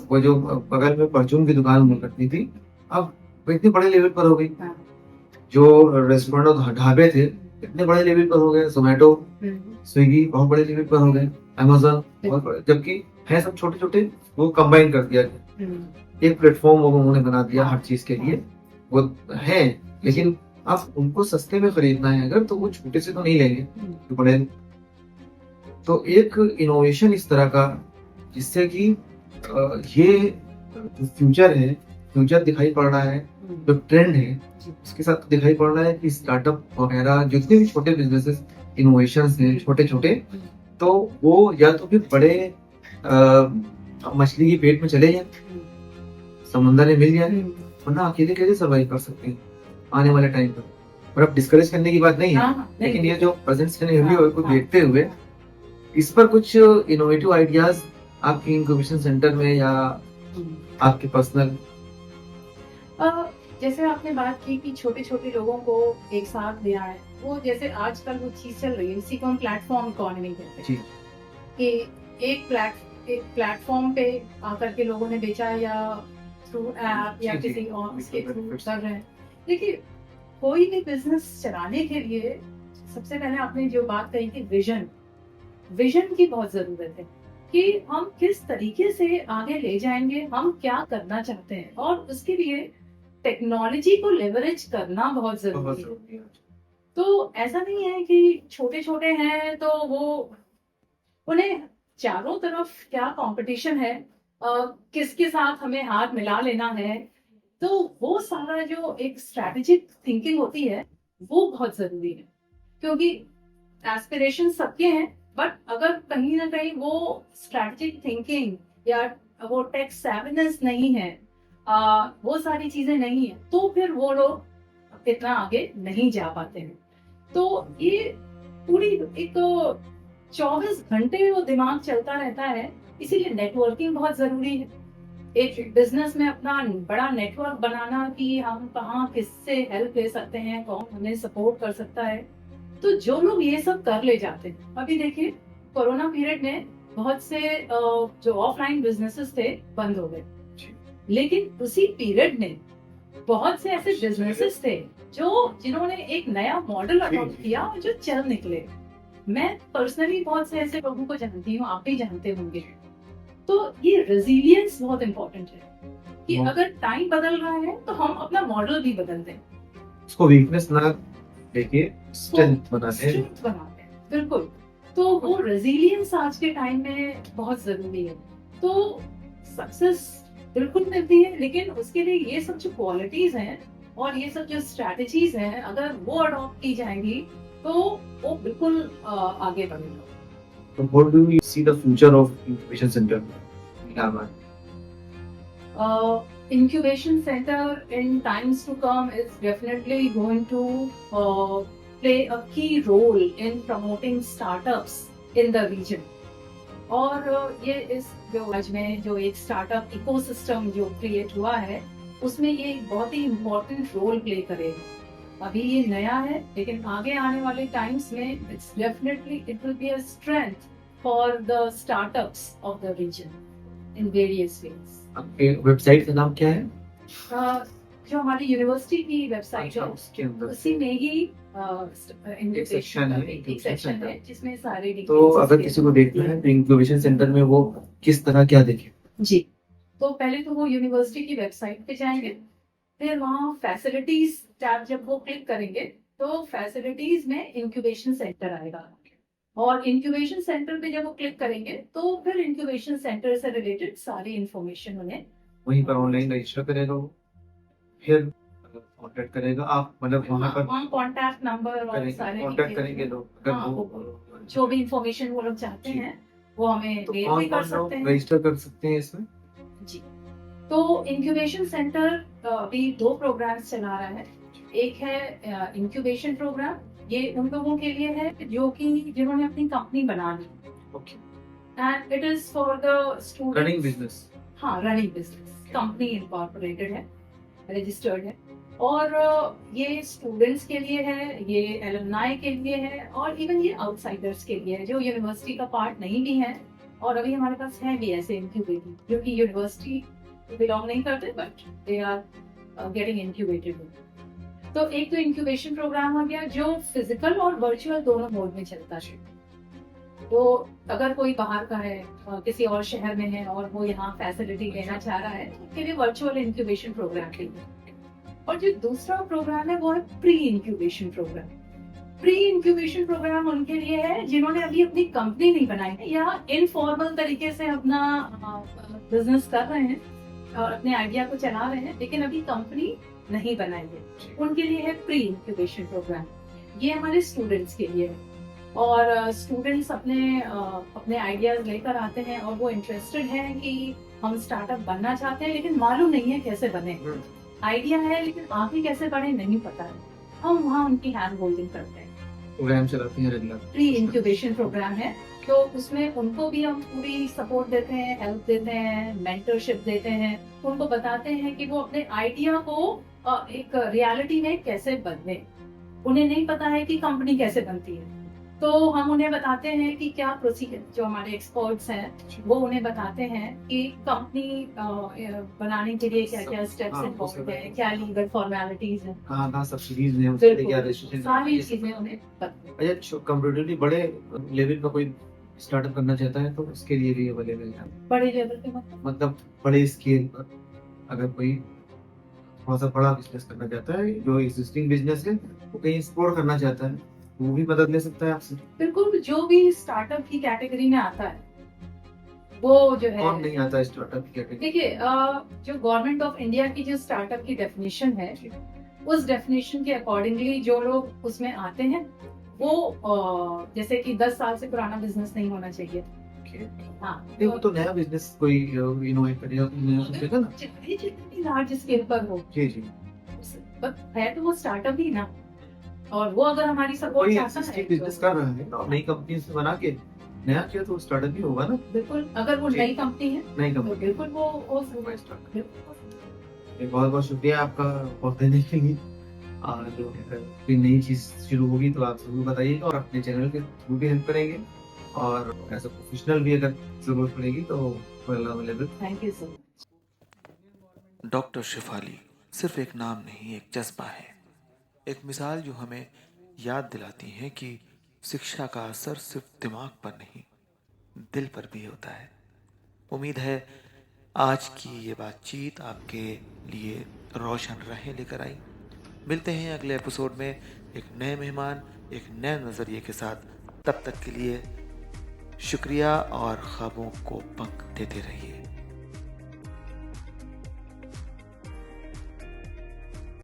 वो जो बगल में परचून की दुकान हुआ करती थी, अब वो इतने बड़े लेवल पर हो गई। जो रेस्टोरेंट और ढाबे थे इतने बड़े लेवल पर हो गए, जोमेटो, स्विगी बहुत बड़े लेवल पर हो गए, अमेजोन बहुत बड़े, जबकि है सब छोटे छोटे, वो कंबाइन कर दिया गया, एक प्लेटफॉर्म वो उन्होंने बना दिया हर चीज के लिए। वो है, लेकिन आप उनको सस्ते में खरीदना है अगर, तो वो छोटे से तो नहीं लेंगे जो बड़े। तो एक इनोवेशन इस तरह का, जिससे कि ये जो फ्यूचर है, फ्यूचर दिखाई पड़ रहा है, जो ट्रेंड है उसके साथ दिखाई पड़ रहा है कि स्टार्टअप वगैरह जितने भी छोटे बिजनेसेस इनोवेशंस हैं छोटे छोटे, तो वो या तो फिर बड़े मछली के पेट में चले जाए, समुंदर में मिल जाए, वरना अकेले कैसे सर्वाइव कर सकते हैं आने वाले टाइम पर। और अब डिस्करेज करने की बात नहीं है, लेकिन ये जो प्रेजेंट सिनेरियो को देखते हुए इस पर कुछ इनोवेटिव आइडियाज आपके इंक्यूबेशन सेंटर में या आपके पर्सनल। जैसे आपने बात की कि छोटे छोटे लोगों को एक साथ लिया है, वो जैसे आजकल वो चीज चल रही है, इसी को हम प्लेटफॉर्म इकोनॉमी कहते हैं, कि एक प्लेटफॉर्म पे आकर के लोगों ने बेचा, या थ्रू ऐप या किसी और के थ्रू कर रहे हैं। देखिए, कोई भी बिजनेस चलाने के लिए सबसे पहले आपने जो बात कही थी, विजन की बहुत जरूरत है कि हम किस तरीके से आगे ले जाएंगे, हम क्या करना चाहते हैं, और उसके लिए टेक्नोलॉजी को लेवरेज करना बहुत जरूरी है। तो ऐसा नहीं है कि छोटे छोटे हैं तो वो उन्हें चारों तरफ क्या कंपटीशन है, किसके साथ हमें हाथ मिला लेना है, तो वो सारा जो एक स्ट्रैटेजिक थिंकिंग होती है वो बहुत जरूरी है। क्योंकि एस्पिरेशन सबके हैं, बट अगर कहीं ना कहीं वो स्ट्रैटेजिक थिंकिंग या वो टेक सेविनेस नहीं है, वो सारी चीजें नहीं है, तो फिर वो लोग इतना आगे नहीं जा पाते हैं। तो ये पूरी एक 24 घंटे वो दिमाग चलता रहता है, इसीलिए नेटवर्किंग बहुत जरूरी है। एक बिजनेस में अपना बड़ा नेटवर्क बनाना कि हम कहाँ किससे हेल्प ले सकते हैं, कौन हमें सपोर्ट कर सकता है, तो जो लोग ये सब कर ले जाते हैं। अभी देखिए, कोरोना पीरियड में बहुत से जो ऑफलाइन बिजनेसेस थे बंद हो गए, लेकिन उसी पीरियड में बहुत से ऐसे बिजनेसेस थे जिन्होंने एक नया मॉडल अडॉप्ट किया और जो चल निकले। मैं पर्सनली बहुत से ऐसे लोगों को जानती हूँ, आप भी जानते होंगे। तो ये रेजिलियंस बहुत इम्पोर्टेंट है कि अगर टाइम बदल रहा है तो हम अपना मॉडल भी बदल दें, उसको वीकनेस ना लेके स्ट्रेंथ बनाते हैं। बिल्कुल, तो वो रेजिलियंस आज के टाइम में बहुत जरूरी है। तो सक्सेस बिल्कुल मिलती है, लेकिन उसके लिए ये सब जो क्वालिटीज हैं और ये सब जो स्ट्रैटेजीज हैं, अगर वो अडॉप्ट की जाएंगी तो वो बिल्कुल आगे बढ़ेगा। So what do you see the future of incubation center? Incubation center in times to come is definitely going to play a key role in promoting startups in the region. और ये इस जो आज में जो एक स्टार्टअप इकोसिस्टम जो create हुआ है, उसमें ये एक बहुत ही इम्पोर्टेंट रोल प्ले करेगा। अभी ये नया है, लेकिन आगे आने वाले टाइम्स में it's definitely it will be a strength for the startups of the region in various ways. आपके वेबसाइट का नाम क्या है? जो हमारी यूनिवर्सिटी की वेबसाइट है, उसके अंदर उसी में ही एक सेक्शन है जिसमें सारे तो अगर किसी को देखना है तो इंक्यूबेशन सेंटर में वो किस तरह क्या देखे? जी, तो पहले तो वो यूनिवर्सिटी की वेबसाइट पे जाएंगे, फिर वहाँ फैसिलिटीज टैब जब वो क्लिक करेंगे तो फैसिलिटीज में इंक्यूबेशन सेंटर आएगा, और इंक्यूबेशन सेंटर पे जब वो क्लिक करेंगे तो फिर इंक्यूबेशन सेंटर से रिलेटेड सारी इंफॉर्मेशन उन्हें वहीं पर ऑनलाइन रजिस्टर करेगा, फिर कांटेक्ट करेगा। आप मतलब वहाँ पर कांटेक्ट नंबर और सारे कांटेक्ट करेंगे लोग, अगर वो जो भी इंफॉर्मेशन वो लोग चाहते हैं वो हमें मेल भी कर सकते हैं, रजिस्टर कर सकते हैं इसमें। जी, तो इंक्यूबेशन सेंटर अभी 2 प्रोग्राम्स चला रहा है। एक है इंक्यूबेशन प्रोग्राम, ये उन लोगों के लिए है जिन्होंने अपनी कंपनी बना ली, okay, and it is for the students running business. हाँ, रनिंग बिजनेस, कंपनी इनकॉर्पोरेटेड है, रजिस्टर्ड है, और ये स्टूडेंट्स के लिए है, ये एलुमनाई के लिए है, और इवन ये आउटसाइडर्स के लिए है जो यूनिवर्सिटी का पार्ट नहीं भी है। और अभी हमारे पास है भी ऐसे इंक्यूबेटर जो कि यूनिवर्सिटी बिलोंग नहीं करते, but they are getting incubated. तो एक तो इंक्यूबेशन प्रोग्राम हो गया जो फिजिकल और वर्चुअल दोनों मोड में चलता है। तो अगर कोई बाहर का है, किसी और शहर में है और वो यहाँ फैसिलिटी लेना चाह रहा है, तो उसके लिए वर्चुअल इंक्यूबेशन प्रोग्राम के लिए। और जो दूसरा प्रोग्राम है वो है pre incubation programme. Pre incubation programme उनके लिए है जिन्होंने अभी अपनी कंपनी नहीं बनाई है या इनफॉर्मल तरीके से अपना बिजनेस कर रहे हैं और अपने आइडिया को चला रहे हैं, लेकिन अभी कंपनी नहीं बनाई है। उनके लिए है प्री इंक्यूबेशन प्रोग्राम। ये हमारे स्टूडेंट्स के लिए है और स्टूडेंट्स अपने आइडियाज लेकर आते हैं और वो इंटरेस्टेड हैं कि हम स्टार्टअप बनना चाहते हैं, लेकिन मालूम नहीं है कैसे बने। आइडिया है लेकिन आगे कैसे बढ़े नहीं पता है। हम वहाँ उनकी हैंड होल्डिंग करते हैं। प्रोग्राम चलाते हैं रेगुलर। प्री इंक्यूबेशन प्रोग्राम है, तो उसमें उनको भी हम पूरी सपोर्ट देते हैं, हेल्प देते हैं, मेंटरशिप देते हैं। उनको बताते हैं कि वो अपने आइडिया को एक रियलिटी में कैसे बदले। उन्हें नहीं पता है कि कंपनी कैसे बनती है, तो हम उन्हें बताते हैं कि क्या प्रोसीजर, जो हमारे एक्सपर्ट्स हैं वो उन्हें बताते हैं कि कंपनी बनाने के लिए क्या क्या स्टेप्स इन्वॉल्व है, क्या लीगल फॉर्मेलिटीज हैं, कहाँ सब्सिडीज हैं, उसके लिए क्या रजिस्ट्रेशन, सारी चीजें उन्हें पता है। अच्छा कंप्यूटरली बड़े लेवल का कोई स्टार्टअप करना चाहता है तो उसके लिए भी अवेलेबल है। बड़े लेवल पे मतलब बड़े स्केल पर अगर कोई थोड़ा सा बड़ा बिजनेस करना चाहता है, जो एग्जिस्टिंग बिजनेस है वो कहीं एक्सप्लोर करना चाहता है, वो भी मदद ले सकता है आपसे। बिल्कुल, जो भी स्टार्टअप की कैटेगरी में आता है वो जो है, कौन नहीं आता है स्टार्टअप की कैटेगरी? देखिए जो गवर्नमेंट ऑफ इंडिया की जो स्टार्टअप की डेफिनेशन है, उस डेफिनेशन के अकॉर्डिंगली जो लोग उसमें आते हैं वो जैसे कि 10 साल से पुराना बिजनेस नहीं होना चाहिए। हाँ, नहीं, वो तो नया बिजनेस कोई इनोवेट करेगा तो नया सोचेगा ना। जितनी लार्ज स्केल पर हो, जी जी। है तो वो स्टार्टअप ही ना, और वो अगर हमारी सपोर्ट कोई चाहता है एक्सिस्टिंग बिजनेस कर रहा है और नई कंपनी से बना के नया किया तो स्टार्टअप ही होगा ना। बिल्कुल, अगर वो जी। नई कंपनी है नई तो कंपनी। बिल्कुल वो बहुत बहुत शुक्रिया आपका वक्त देने के लिए। और कोई नई चीज शुरू होगी तो आप जरूर बताइएगा और अपने चैनल के थ्रू भी हेल्प करेंगे, और एज अ प्रोफेशनल भी अगर जरूरत पड़ेगी तो available. Thank you so much. Doctor Shifali सिर्फ एक नाम नहीं, एक जज्बा है, एक मिसाल जो हमें याद दिलाती है कि शिक्षा का असर सिर्फ दिमाग पर नहीं, दिल पर भी होता है। उम्मीद है आज की ये बातचीत आपके लिए रोशन राहें लेकर आई। मिलते हैं अगले एपिसोड में एक नए मेहमान, एक नए नज़रिए के साथ। तब तक के लिए शुक्रिया और ख्वाबों को पंख देते रहिए।